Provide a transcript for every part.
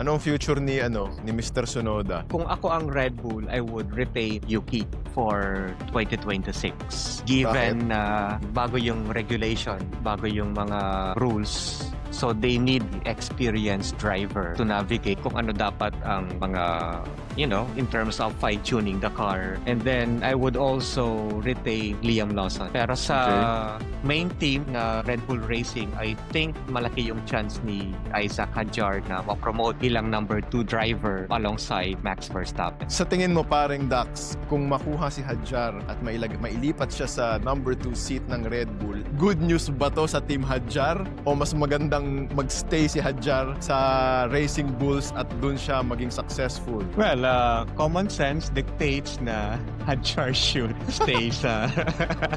Anong future ni Mr. Sonoda? Kung ako ang Red Bull, I would retain Yuki for 2026. Given na bago yung regulation, bago yung mga rules, so they need experienced driver to navigate kung ano dapat ang mga, in terms of fine-tuning the car. And then, I would also retain Liam Lawson. Pero sa main team na Red Bull Racing, I think malaki yung chance ni Isaac Hadjar na ma-promote bilang number 2 driver alongside Max Verstappen. Sa tingin mo paring Dax, kung makuha si Hadjar at mailipat siya sa number 2 seat ng Red Bull, good news ba to sa Team Hadjar? O mas magandang magstay si Hadjar sa Racing Bulls at dun siya maging successful? Well, common sense dictates na Hadjar should stay sa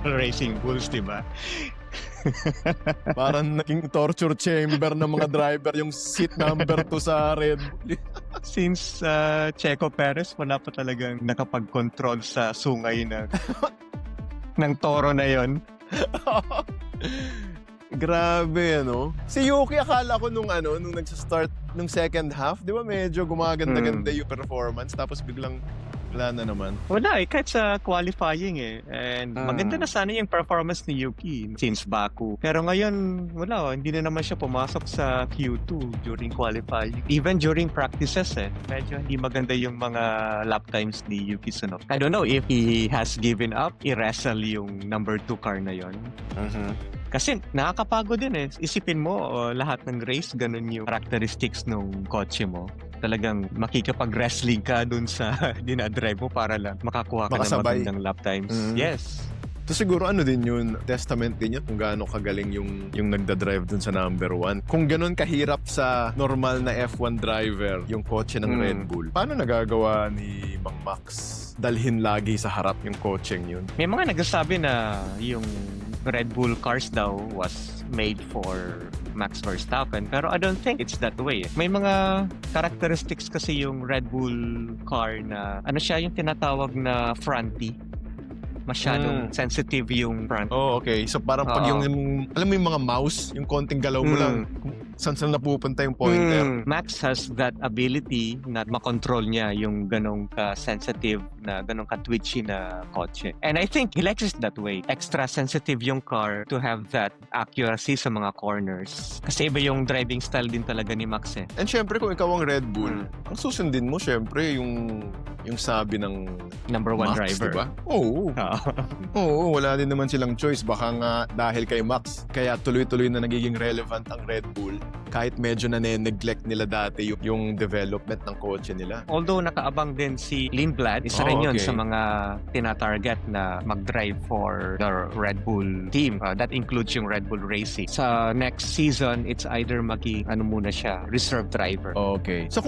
Racing Bulls, di ba? Parang naging torture chamber ng mga driver yung seat number 2 sa Red Bull. Since Checo Perez, wala pa talagang nakapag-control sa sungay ng toro na yon. Grabe, Si Yuki, akala ko nung nagsa-start nung second half, di ba medyo gumaganda-ganda yung performance, tapos biglang wala na naman. Wala kahit sa qualifying And maganda na sana yung performance ni Yuki since Baku. Pero ngayon, wala, hindi na naman siya pumasok sa Q2 during qualifying. Even during practices, medyo hindi maganda yung mga lap times ni Yuki Tsunoda. I don't know if he has given up, i-wrestle yung number 2 car na yon. Kasi nakakapagod din Isipin mo, lahat ng race, ganun yung characteristics ng kotse mo. Talagang makikipag-wrestling ka dun sa dinadrive mo para lang makakuha ka ng magandang lap times. Yes. So siguro din yun, testament din yun kung gaano kagaling yung nagdadrive dun sa number 1. Kung ganun kahirap sa normal na F1 driver yung kotse ng Red Bull, paano nagagawa ni Mang Max dalhin lagi sa harap yung kotseng yun? May mga nagsasabi na yung Red Bull cars daw was made for Max Verstappen, pero I don't think it's that way. May mga characteristics kasi yung Red Bull car na siya yung tinatawag na fronty. Masyadong sensitive yung front. Oh, okay. So parang pag yung alam mo yung mga mouse, yung konting galaw mo lang, saan napupunta yung pointer. Max has that ability na makontrol niya yung ganong ka-sensitive na ganong ka-twitchy na kotse. And I think he likes it that way. Extra sensitive yung car to have that accuracy sa mga corners. Kasi iba yung driving style din talaga ni Max And syempre kung ikaw ang Red Bull, ang susundin mo syempre yung sabi ng number 1 Max, driver. Diba? Oo, wala din naman silang choice. Baka nga dahil kay Max, kaya tuloy-tuloy na nagiging relevant ang Red Bull kahit medyo na-neglect nila dati yung development ng kotse nila. Although nakaabang din si Lindblad, isa rin yun sa mga tina-target na mag-drive for the Red Bull team. That includes yung Red Bull Racing. Sa next season, it's either maging muna siya, reserve driver. Okay. So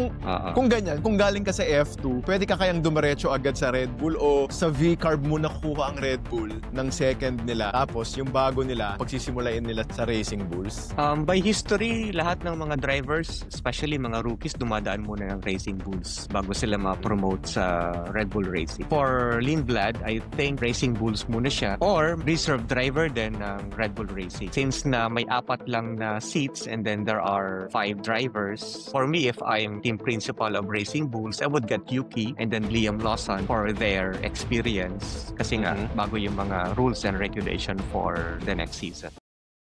kung ganyan, kung galing ka sa F2, pwede ka kayang dumiretso agad sa Red Bull o sa V-Carb muna kuha ang Red Bull ng second nila, tapos yung bago nila, pagsisimulain nila sa Racing Bulls? By history, lahat ng mga drivers, especially mga rookies, dumadaan muna ng Racing Bulls bago sila ma-promote sa Red Bull Racing. For Lindblad, I think Racing Bulls muna siya or reserve driver din ng Red Bull Racing. Since na may 4 lang na seats and then there are 5 drivers, for me, if I'm team principal of Racing Bulls, I would get Yuki and then Liam Lawson for their experience. Kasi nga, bago yung mga rules and regulation for the next season.